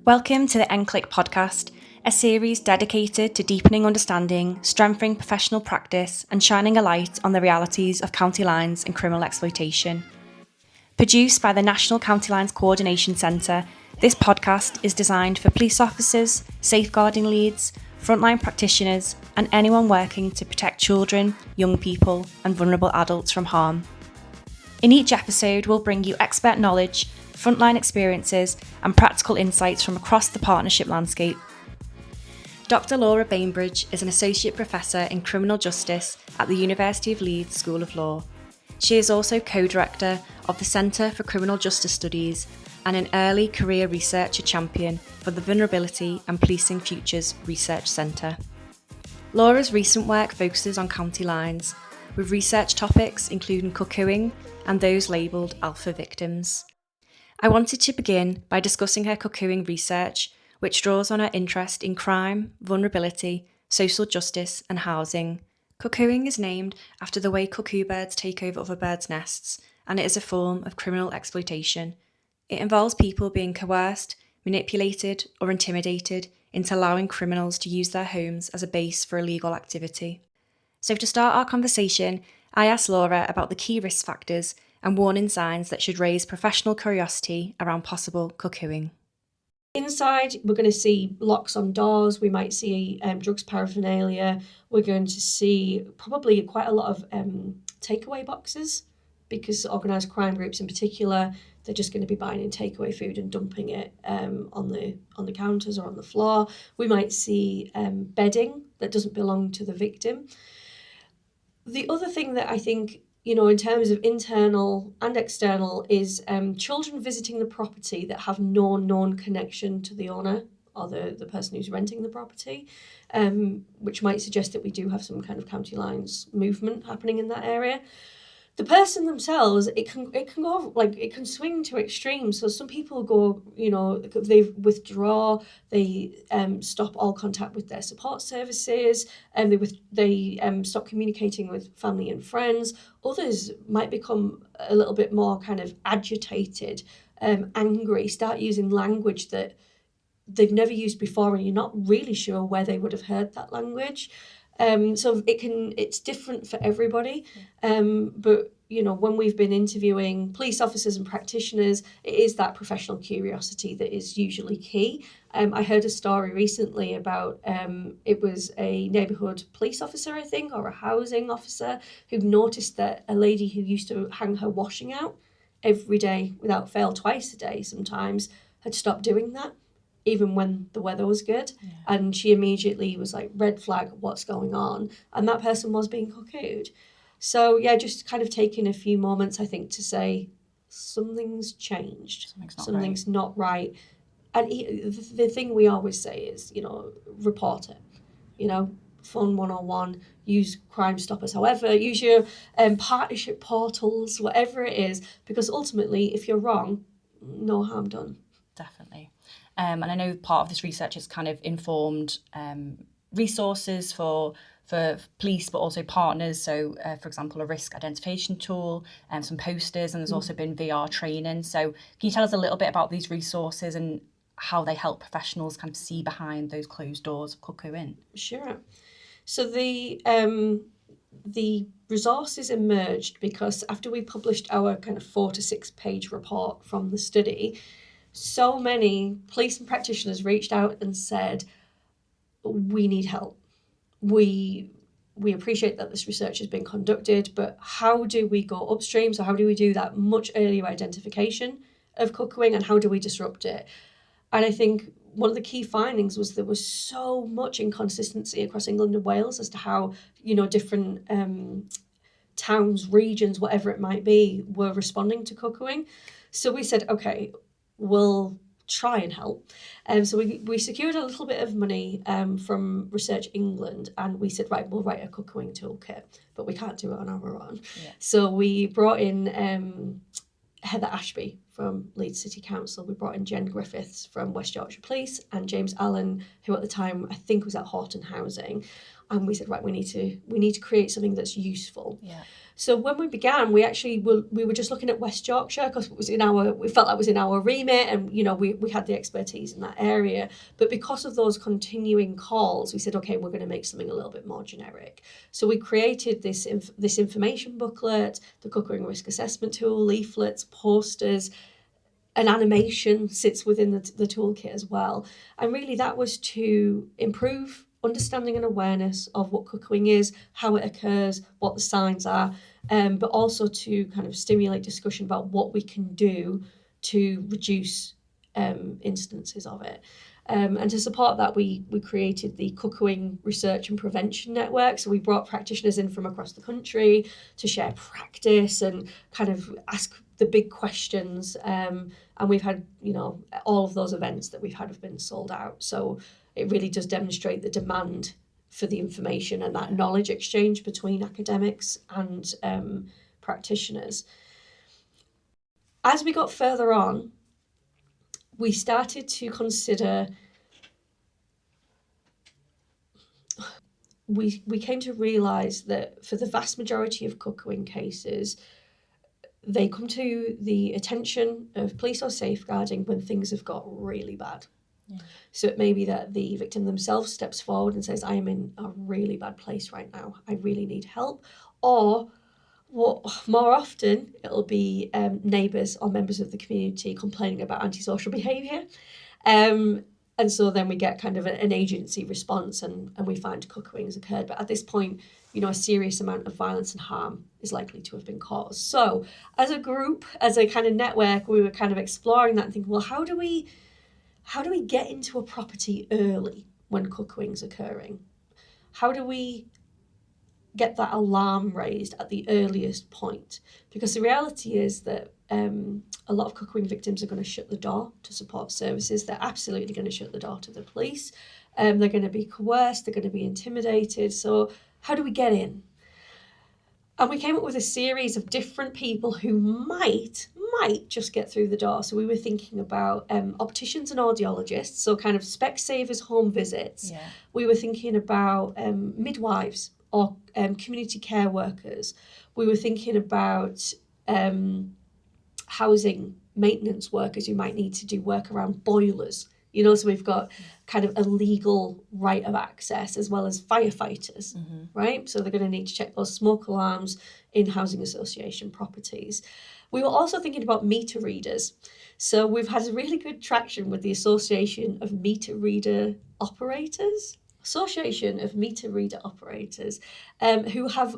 Welcome to the NCLCC podcast, a series dedicated to deepening understanding, strengthening professional practice, and shining a light on the realities of county lines and criminal exploitation. Produced by the National County Lines Coordination Centre, this podcast is designed for police officers, safeguarding leads, frontline practitioners, and anyone working to protect children, young people, and vulnerable adults from harm. In each episode, we'll bring you expert knowledge, frontline experiences, and practical insights from across the partnership landscape. Dr. Laura Bainbridge is an Associate Professor in Criminal Justice at the University of Leeds School of Law. She is also Co-Director of the Centre for Criminal Justice Studies and an Early Career Researcher Champion for the Vulnerability and Policing Futures Research Centre. Laura's recent work focuses on county lines, with research topics including cuckooing and those labelled alpha victims. I wanted to begin by discussing her cuckooing research, which draws on her interest in crime, vulnerability, social justice, and housing. Cuckooing is named after the way cuckoo birds take over other birds' nests, and it is a form of criminal exploitation. It involves people being coerced, manipulated, or intimidated into allowing criminals to use their homes as a base for illegal activity. So to start our conversation, I asked Laura about the key risk factors and warning signs that should raise professional curiosity around possible cuckooing. Inside, we're going to see locks on doors, we might see drugs paraphernalia, we're going to see probably quite a lot of takeaway boxes, because organised crime groups in particular, they're just going to be buying in takeaway food and dumping it on the counters or on the floor. We might see bedding that doesn't belong to the victim. The other thing that I think, in terms of internal and external, is children visiting the property that have no known connection to the owner or the person who's renting the property, which might suggest that we do have some kind of county lines movement happening in that area. The person themselves, it can swing to extremes. So some people go, they withdraw, they stop all contact with their support services, and they stop communicating with family and friends. Others might become a little bit more kind of agitated, angry, start using language that they've never used before, and you're not really sure where they would have heard that language. So it's different for everybody. But when we've been interviewing police officers and practitioners, it is that professional curiosity that is usually key. I heard a story recently about it was a neighbourhood police officer, I think, or a housing officer, who noticed that a lady who used to hang her washing out every day without fail, twice a day sometimes, had stopped doing that, even when the weather was good. Yeah. And she immediately was like, red flag, what's going on? And that person was being cuckooed. So yeah, just kind of taking a few moments, I think, to say something's changed. Something's not right. And the thing we always say is, report it. Phone 101, use Crime Stoppers, however, use your partnership portals, whatever it is, because ultimately, if you're wrong, no harm done. Definitely. And I know part of this research has kind of informed resources for police, but also partners. So, for example, a risk identification tool and some posters, and there's also been VR training. So can you tell us a little bit about these resources and how they help professionals kind of see behind those closed doors of cuckooing? Sure. So the resources emerged because after we published our kind of 4 to 6 page report from the study, so many police and practitioners reached out and said, we need help. We appreciate that this research has been conducted, but how do we go upstream? So how do we do that much earlier identification of cuckooing, and how do we disrupt it? And I think one of the key findings was there was so much inconsistency across England and Wales as to how, different towns, regions, whatever it might be, were responding to cuckooing. So we said, okay, we'll try and help. So we secured a little bit of money from Research England, and we said, right, we'll write a cuckooing toolkit, but we can't do it on our own. Yeah. So we brought in Heather Ashby from Leeds City Council. We brought in Jen Griffiths from West Yorkshire Police and James Allen, who at the time I think was at Horton Housing. And we said, right, we need to create something that's useful. Yeah. So when we began, we were just looking at West Yorkshire because we felt that was in our remit, and we had the expertise in that area. But because of those continuing calls, we said, okay, we're going to make something a little bit more generic. So we created this information booklet, the Cuckooing risk assessment tool, leaflets, posters. An animation sits within the toolkit as well. And really that was to improve understanding and awareness of what cuckooing is, how it occurs, what the signs are, but also to kind of stimulate discussion about what we can do to reduce instances of it. And to support that, we created the Cuckooing Research and Prevention Network. So we brought practitioners in from across the country to share practice and kind of ask the big questions. And we've had, all of those events that we've had have been sold out. So it really does demonstrate the demand for the information and that knowledge exchange between academics and practitioners. As we got further on, we started to consider, we came to realise that for the vast majority of cuckooing cases, they come to the attention of police or safeguarding when things have got really bad. Yeah. So it may be that the victim themselves steps forward and says, I am in a really bad place right now. I really need help. Or more often, it'll be neighbours or members of the community complaining about antisocial behaviour. And so then we get kind of an agency response and we find cuckooing has occurred. But at this point, a serious amount of violence and harm is likely to have been caused. So as a group, as a kind of network, we were kind of exploring that and thinking, well, how do we get into a property early when cuckooing's occurring? How do we get that alarm raised at the earliest point? Because the reality is that a lot of cuckooing victims are going to shut the door to support services. They're absolutely going to shut the door to the police. They're going to be coerced. They're going to be intimidated. So how do we get in? And we came up with a series of different people who might just get through the door. So we were thinking about opticians and audiologists, so kind of Specsavers home visits. Yeah. We were thinking about midwives or community care workers. We were thinking about housing maintenance workers who might need to do work around boilers. So we've got kind of a legal right of access as well as firefighters, right? So they're going to need to check those smoke alarms in housing association properties. We were also thinking about meter readers. So we've had really good traction with the Association of Meter Reader Operators, who have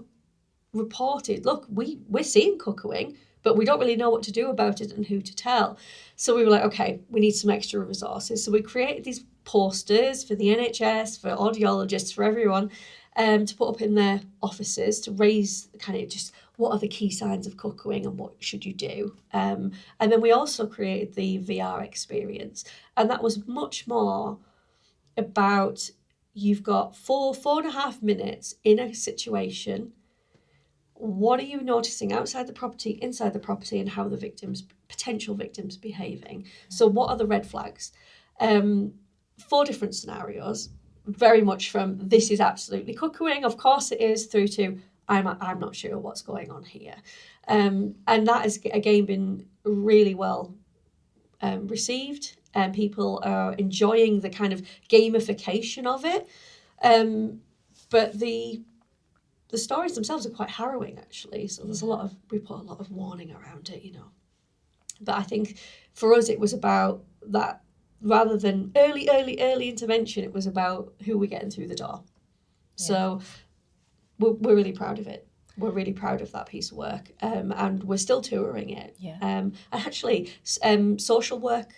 reported, look, we're seeing cuckooing, but we don't really know what to do about it and who to tell. So we were like, okay, we need some extra resources. So we created these posters for the NHS, for audiologists, for everyone, to put up in their offices to raise kind of just what are the key signs of cuckooing and what should you do. And then we also created the VR experience. And that was much more about, you've got 4.5 minutes in a situation. What are you noticing outside the property, inside the property, and how the potential victims behaving? So what are the red flags? 4 different scenarios, very much from this is absolutely cuckooing, of course it is, through to I'm not sure what's going on here. And that has again been really well received, and people are enjoying the kind of gamification of it. But the stories themselves are quite harrowing, actually. So there's we put a lot of warning around it, But I think for us, it was about that, rather than early intervention, it was about who we're getting through the door. Yeah. So we're really proud of it. We're really proud of that piece of work. And we're still touring it. Yeah. And actually, social work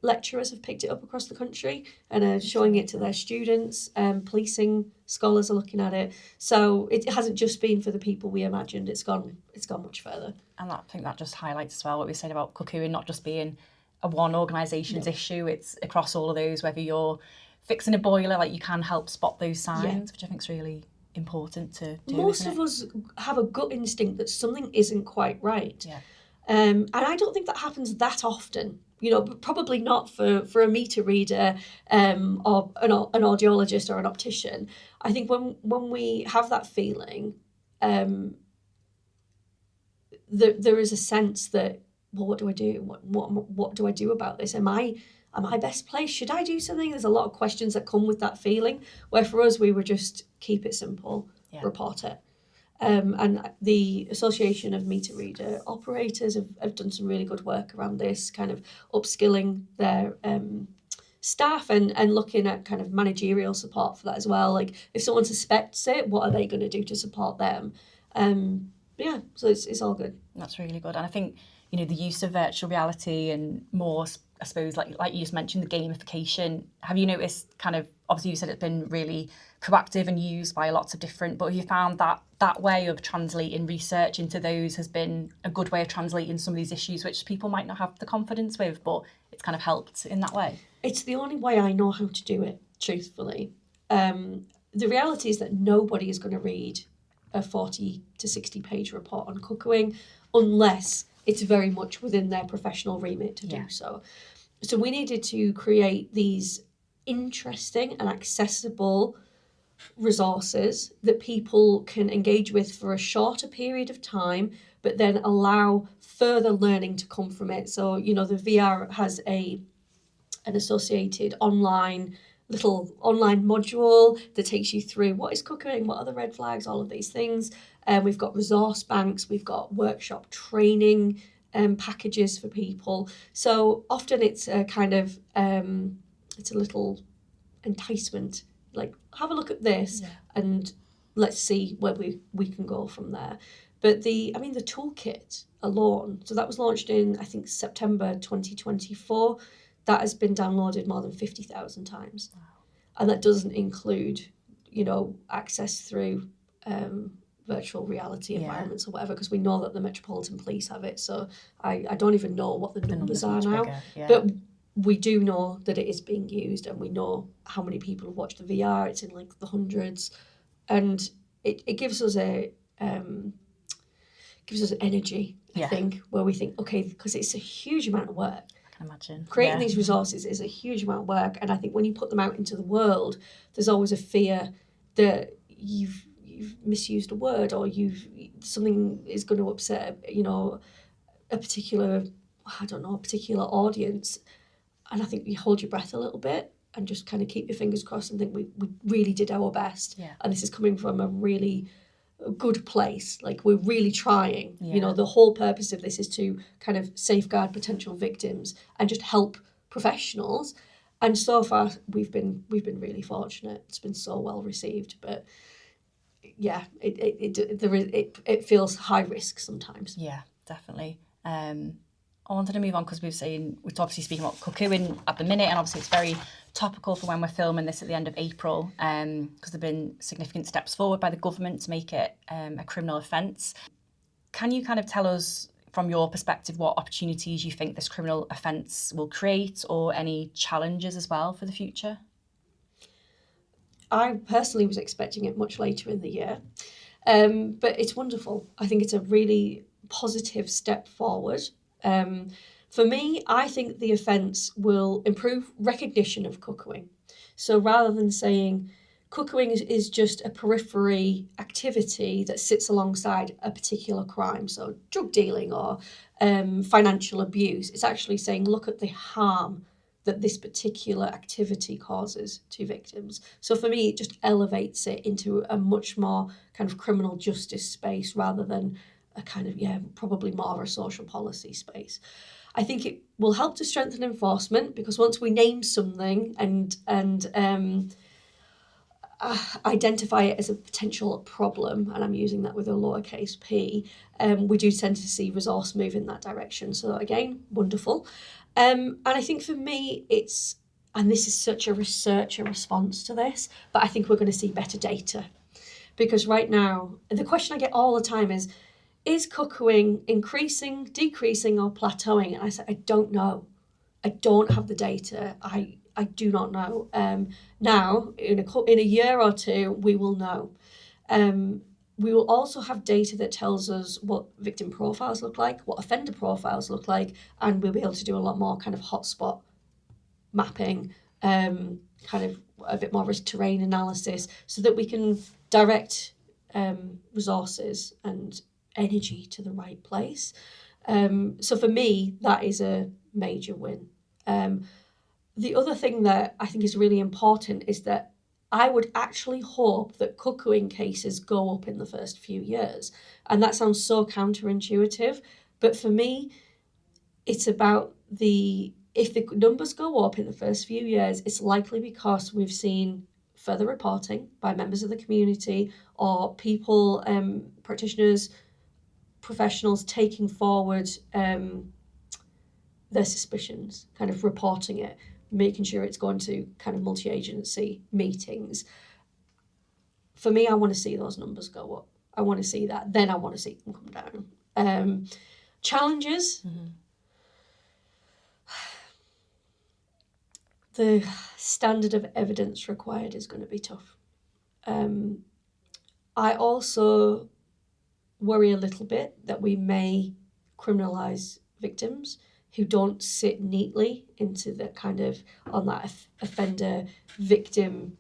lecturers have picked it up across the country and are showing it to their students. Policing scholars are looking at it. So it hasn't just been for the people we imagined. It's gone much further. And I think that just highlights as well what we said about cuckooing not just being a one organisation's issue. It's across all of those, whether you're fixing a boiler, like you can help spot those signs, which I think is really important to do. Most of us have a gut instinct that something isn't quite right. Yeah. And I don't think that happens that often. But probably not for a meter reader or an audiologist or an optician. I think when we have that feeling, there is a sense that, well, what do I do? What do I do about this? Am I best placed? Should I do something? There's a lot of questions that come with that feeling, where for us, we would just keep it simple, report it. And the Association of Meter Reader Operators have done some really good work around this, kind of upskilling their staff and looking at kind of managerial support for that as well. Like, if someone suspects it, what are they going to do to support them? Yeah, so it's all good. That's really good. And I think, the use of virtual reality and more, I suppose, like you just mentioned, the gamification. Have you noticed kind of, obviously you said it's been really proactive and used by lots of different, but have you found that way of translating research into those has been a good way of translating some of these issues which people might not have the confidence with, but it's kind of helped in that way? It's the only way I know how to do it, truthfully. The reality is that nobody is going to read a 40 to 60 page report on Cuckooing unless it's very much within their professional remit to do so. So we needed to create these interesting and accessible resources that people can engage with for a shorter period of time, but then allow further learning to come from it. So, the VR has an associated little online module that takes you through what is Cuckooing, what are the red flags, all of these things. We've got resource banks, we've got workshop training packages for people. So often it's a kind of, it's a little enticement, like, have a look at this and let's see where we can go from there. But the toolkit alone, so that was launched in, I think, September 2024. That has been downloaded more than 50,000 times. Wow. And that doesn't include, access through virtual reality environments or whatever, because we know that the Metropolitan Police have it. So I don't even know what the numbers are now. But we do know that it is being used, and we know how many people have watched the VR. It's in like the hundreds. And it gives us energy, I think, where we think, okay, because it's a huge amount of work. Imagine creating these resources is a huge amount of work, and I think when you put them out into the world, there's always a fear that you've misused a word, or something is going to upset a particular audience. And I think you hold your breath a little bit and just kind of keep your fingers crossed and think we really did our best, and this is coming from a really good place, like we're really trying. The whole purpose of this is to kind of safeguard potential victims and just help professionals, and so far we've been really fortunate. It's been so well received, but it feels high risk sometimes. Definitely. I wanted to move on because we're obviously speaking about Cuckooing at the minute, and obviously it's very topical for when we're filming this at the end of April, because there have been significant steps forward by the government to make it a criminal offence. Can you kind of tell us, from your perspective, what opportunities you think this criminal offence will create, or any challenges as well for the future? I personally was expecting it much later in the year, but it's wonderful. I think it's a really positive step forward. For me, I think the offence will improve recognition of Cuckooing. So rather than saying Cuckooing is just a periphery activity that sits alongside a particular crime, so drug dealing or financial abuse, it's actually saying, look at the harm that this particular activity causes to victims. So for me, it just elevates it into a much more kind of criminal justice space rather than a kind of, probably more of a social policy space. I think it will help to strengthen enforcement, because once we name something and identify it as a potential problem, and I'm using that with a lowercase p, we do tend to see resource move in that direction. So again, wonderful. And I think for me, and this is such a researcher response to this, but I think we're going to see better data. Because right now, the question I get all the time is Cuckooing increasing, decreasing, or plateauing? And I said, I don't know. I don't have the data. I do not know. Now, in a year or two, we will know. We will also have data that tells us what victim profiles look like, what offender profiles look like, and we'll be able to do a lot more kind of hotspot mapping, kind of a bit more risk terrain analysis, so that we can direct resources and energy to the right place. So for me, that is a major win. The other thing that I think is really important is that I would actually hope that cuckooing cases go up in the first few years. And that sounds so counterintuitive, but for me, it's about if the numbers go up in the first few years, it's likely because we've seen further reporting by members of the community or people, practitioners, professionals taking forward their suspicions, kind of reporting it, making sure it's going to kind of multi-agency meetings. For me, I want to see those numbers go up. I want to see that. Then I want to see them come down. Challenges. Mm-hmm. The standard of evidence required is going to be tough. I also worry a little bit that we may criminalise victims who don't sit neatly into the kind of on that offender victim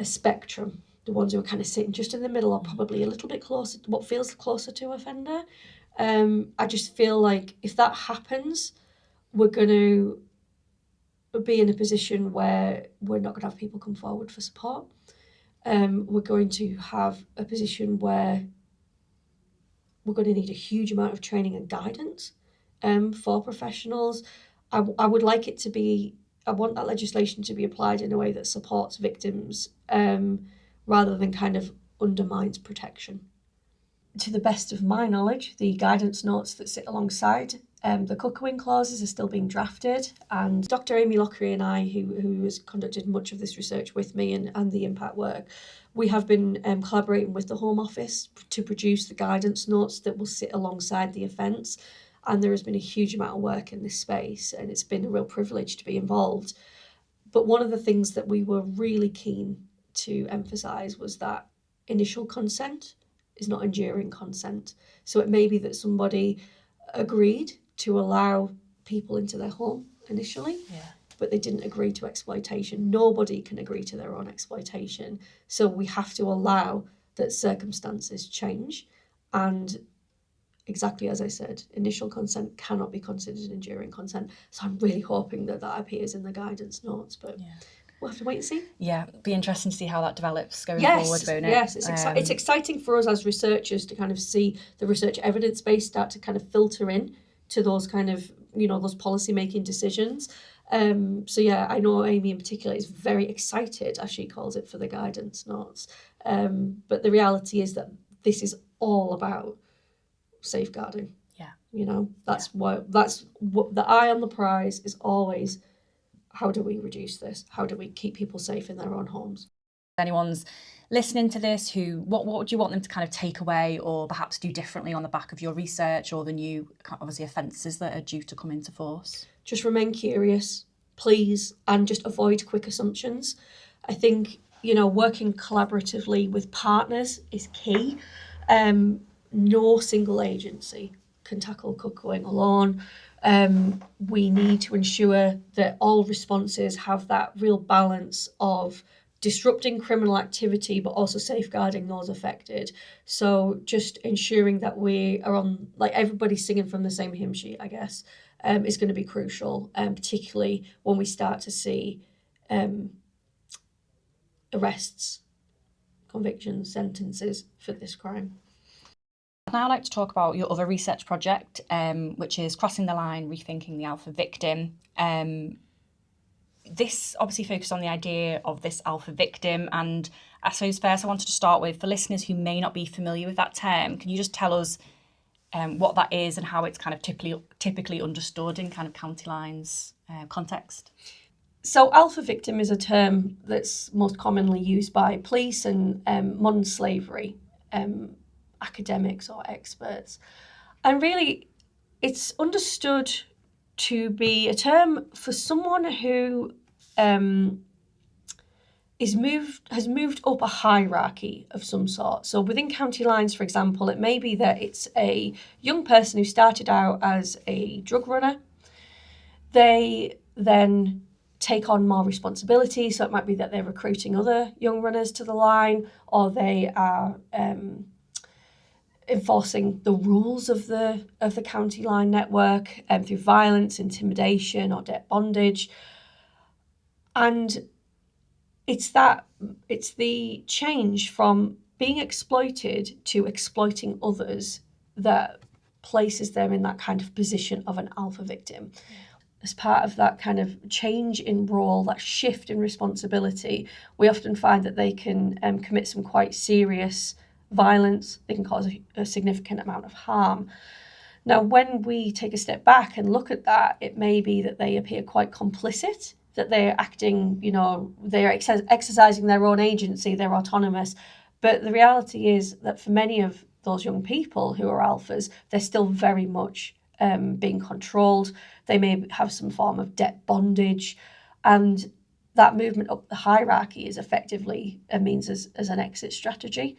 spectrum. The ones who are kind of sitting just in the middle are probably a little bit closer, what feels closer to offender. I just feel like if that happens, we're going to be in a position where we're not going to have people come forward for support. We're going to have a position where we're going to need a huge amount of training and guidance for professionals. I would like it to be, I want that legislation to be applied in a way that supports victims rather than kind of undermines protection. To the best of my knowledge, the guidance notes that sit alongside the Cuckooing clauses are still being drafted, and Dr. Amy Lockery and I, who has conducted much of this research with me and the impact work, we have been collaborating with the Home Office to produce the guidance notes that will sit alongside the offence, and there has been a huge amount of work in this space, and it's been a real privilege to be involved. But one of the things that we were really keen to emphasise was that initial consent is not enduring consent. So it may be that somebody agreed to allow people into their home initially, but they didn't agree to exploitation. Nobody can agree to their own exploitation. So we have to allow that circumstances change. And exactly as I said, initial consent cannot be considered enduring consent. So I'm really hoping that appears in the guidance notes, but we'll have to wait and see. Yeah, be interesting to see how that develops going forward, won't it? Yes, it's exciting for us as researchers to kind of see the research evidence base start to kind of filter in to those kind of, those policy making decisions. So yeah, I know Amy in particular is very excited, as she calls it, for the guidance notes. But the reality is that this is all about safeguarding. Yeah. That's what the eye on the prize is always. How do we reduce this? How do we keep people safe in their own homes? If anyone's listening to this, what would you want them to kind of take away or perhaps do differently on the back of your research or the new, obviously, offences that are due to come into force? Just remain curious, please, and just avoid quick assumptions. I think, working collaboratively with partners is key. No single agency can tackle cuckooing alone. We need to ensure that all responses have that real balance of disrupting criminal activity, but also safeguarding those affected. So just ensuring that we are on, like, everybody's singing from the same hymn sheet, I guess, is going to be crucial, particularly when we start to see arrests, convictions, sentences for this crime. I'd now like to talk about your other research project, which is Crossing the Line, Rethinking the Alpha Victim. This obviously focused on the idea of this alpha victim, and I suppose first I wanted to start with, for listeners who may not be familiar with that term, can you just tell us what that is and how it's kind of typically understood in kind of County Lines context? So alpha victim is a term that's most commonly used by police and modern slavery academics or experts. And really, it's understood to be a term for someone who has moved up a hierarchy of some sort. So within county lines, for example, it may be that it's a young person who started out as a drug runner. They then take on more responsibility. So it might be that they're recruiting other young runners to the line, or they are enforcing the rules of the county line network through violence, intimidation, or debt bondage. And it's the change from being exploited to exploiting others that places them in that kind of position of an alpha victim. As part of that kind of change in role, that shift in responsibility, we often find that they can commit some quite serious violence. They can cause a significant amount of harm. Now, when we take a step back and look at that, it may be that they appear quite complicit, that they're acting, they're exercising their own agency, they're autonomous. But the reality is that for many of those young people who are alphas, they're still very much being controlled. They may have some form of debt bondage, and that movement up the hierarchy is effectively a means as an exit strategy.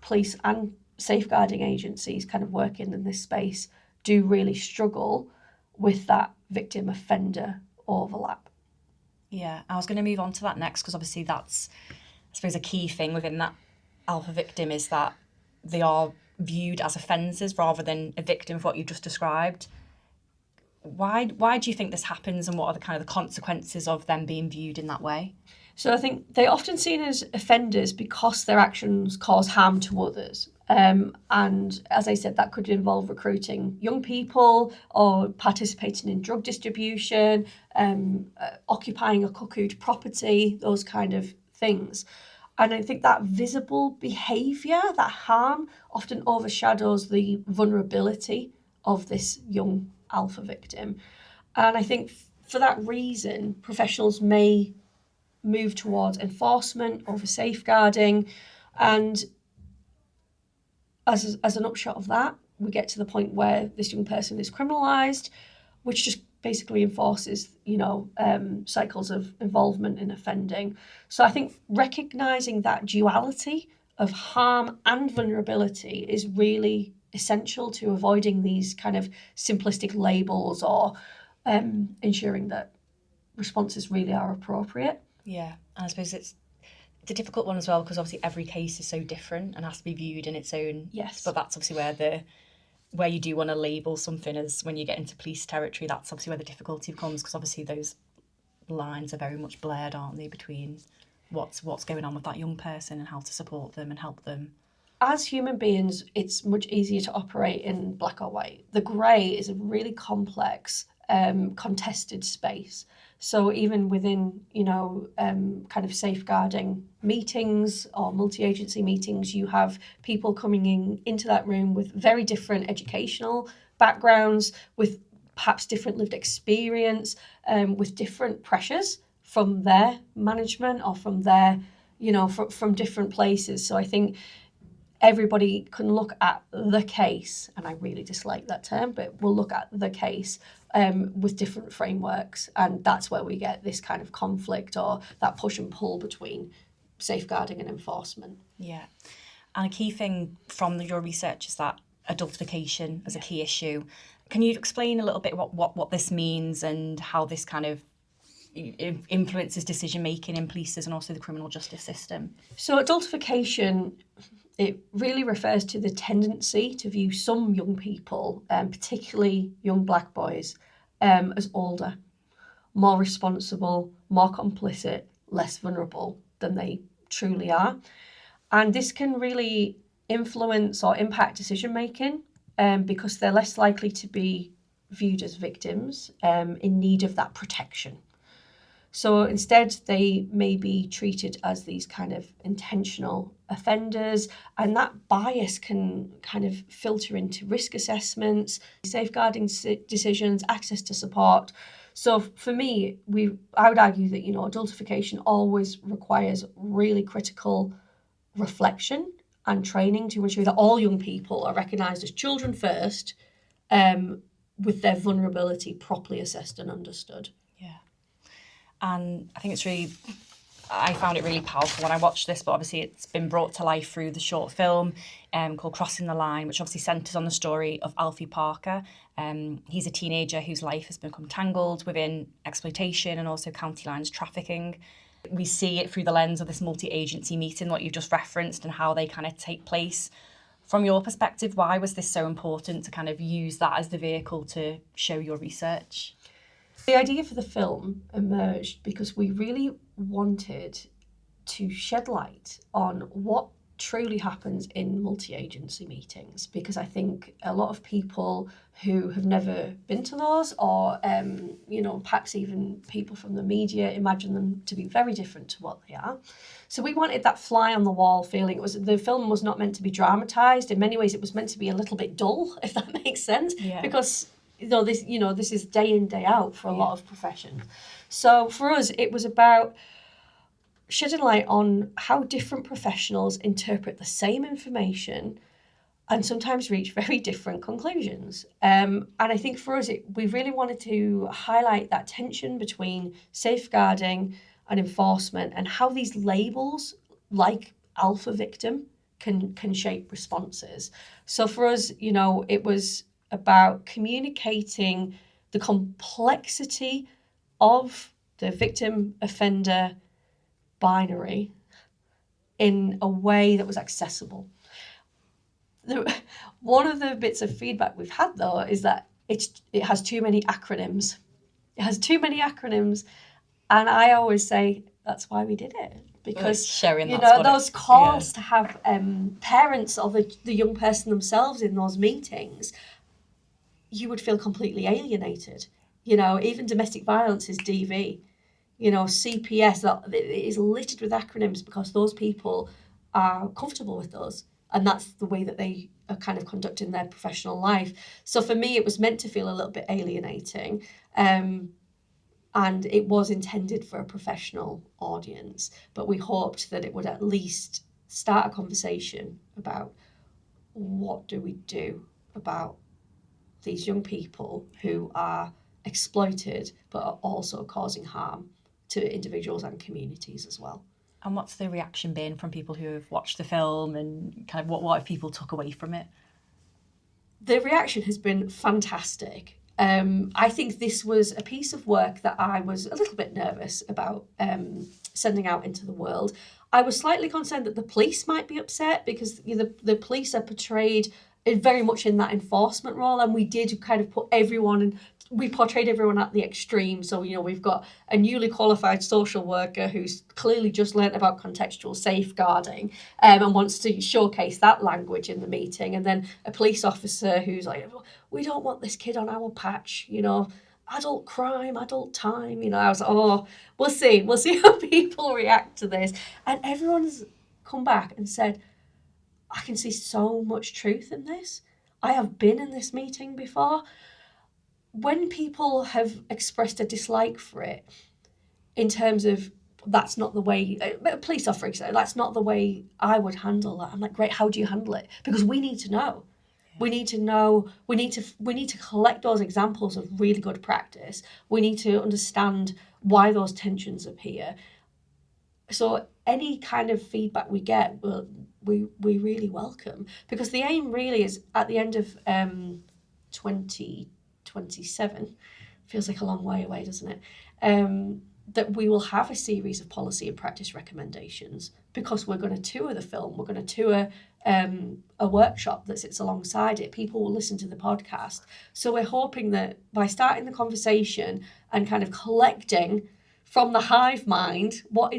Police and safeguarding agencies kind of working in this space do really struggle with that victim offender overlap. Yeah, I was going to move on to that next, because obviously that's, I suppose, a key thing within that alpha victim is that they are viewed as offenders rather than a victim of what you've just described. Why do you think this happens, and what are the kind of the consequences of them being viewed in that way? So I think they're often seen as offenders because their actions cause harm to others. And as I said, that could involve recruiting young people or participating in drug distribution, occupying a cuckooed property, those kind of things. And I think that visible behaviour, that harm, often overshadows the vulnerability of this young alpha victim. And I think for that reason, professionals may move towards enforcement over safeguarding. And as an upshot of that, we get to the point where this young person is criminalised, which just basically enforces, cycles of involvement in offending. So I think recognising that duality of harm and vulnerability is really essential to avoiding these kind of simplistic labels, or ensuring that responses really are appropriate. Yeah, and I suppose it's a difficult one as well, because obviously every case is so different and has to be viewed in its own. Yes. But that's obviously where you do want to label something as, when you get into police territory, that's obviously where the difficulty comes, because obviously those lines are very much blurred, aren't they, between what's going on with that young person and how to support them and help them. As human beings, it's much easier to operate in black or white. The grey is a really complex, contested space. So even within, kind of safeguarding meetings or multi-agency meetings, you have people coming into that room with very different educational backgrounds, with perhaps different lived experience, with different pressures from their management or from their, from different places. So I think everybody can look at the case, and I really dislike that term, but we'll look at the case with different frameworks, and that's where we get this kind of conflict or that push and pull between safeguarding and enforcement. Yeah, and a key thing from your research is that adultification as a key issue. Can you explain a little bit what this means and how this kind of influences decision making in police and also the criminal justice system? So adultification, it really refers to the tendency to view some young people, particularly young black boys, as older, more responsible, more complicit, less vulnerable than they truly are. And this can really influence or impact decision making because they're less likely to be viewed as victims in need of that protection. So instead, they may be treated as these kind of intentional offenders, and that bias can kind of filter into risk assessments, safeguarding decisions, access to support. So for me, I would argue that, adultification always requires really critical reflection and training to ensure that all young people are recognised as children first, with their vulnerability properly assessed and understood. Yeah. And I think I found it really powerful when I watched this, but obviously it's been brought to life through the short film called Crossing the Line, which obviously centres on the story of Alfie Parker. He's a teenager whose life has become tangled within exploitation and also county lines trafficking. We see it through the lens of this multi-agency meeting, what you've just referenced, and how they kind of take place. From your perspective, why was this so important to kind of use that as the vehicle to show your research? The idea for the film emerged because we really wanted to shed light on what truly happens in multi-agency meetings, because I think a lot of people who have never been to those, or perhaps even people from the media, imagine them to be very different to what they are. So we wanted that fly on the wall feeling. The film was not meant to be dramatised. In many ways, it was meant to be a little bit dull, if that makes sense, because this is day in, day out for a lot of professions. So for us, it was about shedding light on how different professionals interpret the same information and sometimes reach very different conclusions. And I think for us, we really wanted to highlight that tension between safeguarding and enforcement, and how these labels, like alpha victim, can shape responses. So for us, it was about communicating the complexity of the victim offender binary in a way that was accessible. One of the bits of feedback we've had, though, is that it has too many acronyms. It has too many acronyms, and I always say that's why we did it, because sharing those calls to have parents or the young person themselves in those meetings, you would feel completely alienated. Even domestic violence is DV. CPS, that it is littered with acronyms because those people are comfortable with those, and that's the way that they are kind of conducting their professional life. So for me, it was meant to feel a little bit alienating, and it was intended for a professional audience, but we hoped that it would at least start a conversation about what do we do about these young people who are exploited but are also causing harm to individuals and communities as well. And what's the reaction been from people who have watched the film, and kind of what have people took away from it? The reaction has been fantastic. I think this was a piece of work that I was a little bit nervous about sending out into the world. I was slightly concerned that the police might be upset, because the police are portrayed very much in that enforcement role, and we did kind of we portrayed everyone at the extreme. So, we've got a newly qualified social worker who's clearly just learnt about contextual safeguarding and wants to showcase that language in the meeting. And then a police officer who's like, we don't want this kid on our patch, adult crime, adult time. I was like, we'll see how people react to this. And everyone's come back and said, I can see so much truth in this. I have been in this meeting before. When people have expressed a dislike for it, in terms of that's not the way, a police officer, for example, that's not the way I would handle that. I'm like, great, how do you handle it? Because we need to know. We need to know. We need to collect those examples of really good practice. We need to understand why those tensions appear. So any kind of feedback we get, we really welcome, because the aim really is at the end of 2027, feels like a long way away, doesn't it? That we will have a series of policy and practice recommendations, because we're going to tour the film, we're going to tour a workshop that sits alongside it. People will listen to the podcast. So we're hoping that by starting the conversation and kind of collecting from the hive mind what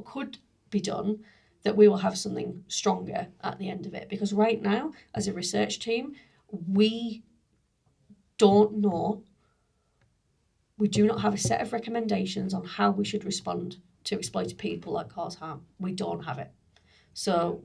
could be done, that we will have something stronger at the end of it. Because right now, as a research team, we don't know. We do not have a set of recommendations on how we should respond to exploited people that cause harm. We don't have it. So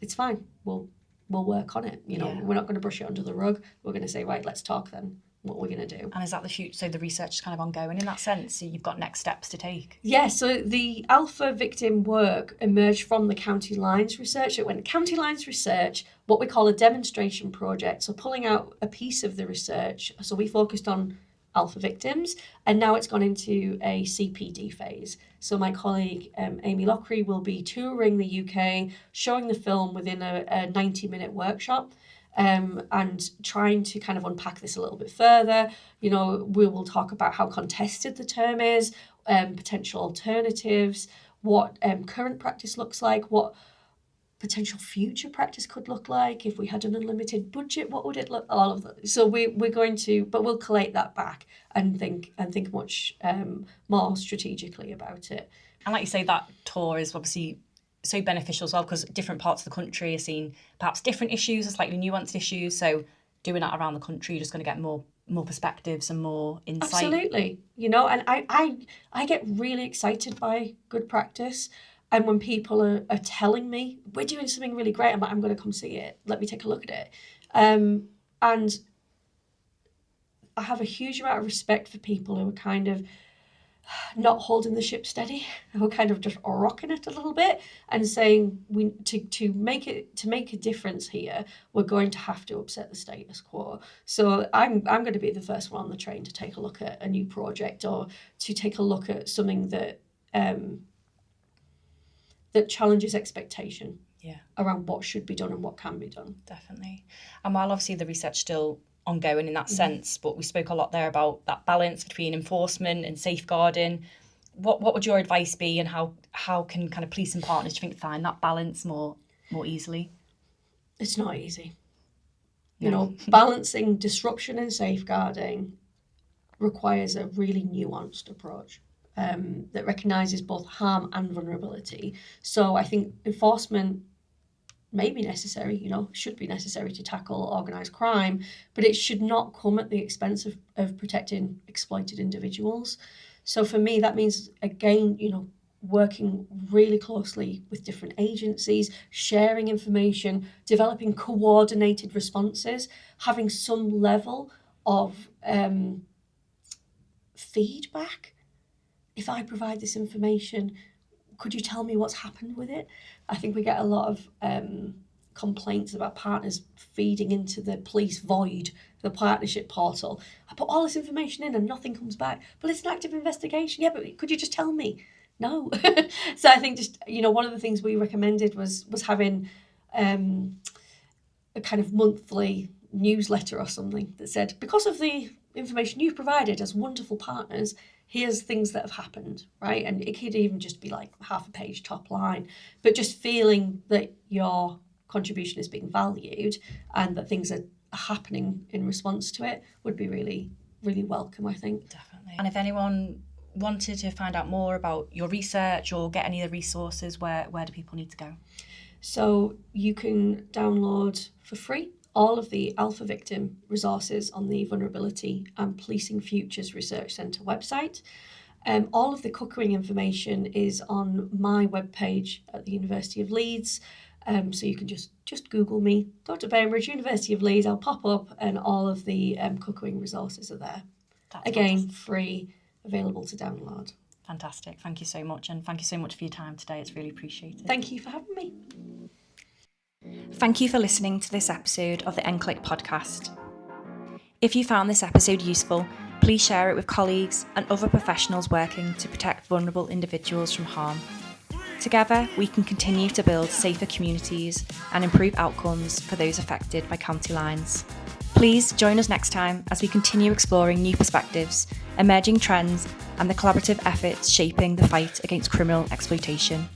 it's fine. We'll work on it. We're not going to brush it under the rug. We're going to say, right, let's talk then. What we're going to do. And is that the future? So the research is kind of ongoing in that sense? So you've got next steps to take? Yeah, so the alpha victim work emerged from the county lines research. It went county lines research, what we call a demonstration project. So pulling out a piece of the research. So we focused on alpha victims, and now it's gone into a CPD phase. So my colleague Amy Lockery will be touring the UK, showing the film within a 90-minute workshop, and trying to kind of unpack this a little bit further. We will talk about how contested the term is, potential alternatives, what current practice looks like, what potential future practice could look like. If we had an unlimited budget, what would it look? All of that. So we're going to, but we'll collate that back and think much more strategically about it. And like you say, that tour is obviously so beneficial as well, because different parts of the country are seeing perhaps different issues, or slightly nuanced issues. So doing that around the country, you're just going to get more perspectives and more insight. Absolutely. And I get really excited by good practice. And when people are telling me, we're doing something really great, I'm like, I'm going to come see it. Let me take a look at it. And I have a huge amount of respect for people who are kind of not holding the ship steady, who are kind of just rocking it a little bit and saying, to make a difference here, we're going to have to upset the status quo. So I'm going to be the first one on the train to take a look at a new project, or to take a look at something that challenges expectation around what should be done and what can be done. Definitely. And while obviously the research still ongoing in that sense, but we spoke a lot there about that balance between enforcement and safeguarding. What would your advice be, and how can kind of police and partners, do you think, find that balance more easily? It's not easy. Balancing disruption and safeguarding requires a really nuanced approach that recognises both harm and vulnerability. So I think enforcement may be necessary, should be necessary to tackle organised crime, but it should not come at the expense of protecting exploited individuals. So for me, that means, again, working really closely with different agencies, sharing information, developing coordinated responses, having some level of feedback. If I provide this information, could you tell me what's happened with it? I think we get a lot of complaints about partners feeding into the police void, the partnership portal. I put all this information in and nothing comes back. But it's an active investigation. Yeah, but could you just tell me? No. So I think just, one of the things we recommended was having a kind of monthly newsletter or something that said, because of the information you've provided as wonderful partners, here's things that have happened, right? And it could even just be like half a page top line, but just feeling that your contribution is being valued and that things are happening in response to it would be really, really welcome, I think. Definitely. And if anyone wanted to find out more about your research or get any of the resources, where do people need to go? So you can download for free all of the Alpha Victim resources on the Vulnerability and Policing Futures Research Centre website. All of the Cuckooing information is on my webpage at the University of Leeds. So you can just Google me, Dr. Bainbridge, University of Leeds, I'll pop up, and all of the Cuckooing resources are there. That's again, fantastic. Free, available to download. Fantastic. Thank you so much. And thank you so much for your time today. It's really appreciated. Thank you for having me. Thank you for listening to this episode of the NCLCC podcast. If you found this episode useful, please share it with colleagues and other professionals working to protect vulnerable individuals from harm. Together, we can continue to build safer communities and improve outcomes for those affected by county lines. Please join us next time as we continue exploring new perspectives, emerging trends, and the collaborative efforts shaping the fight against criminal exploitation.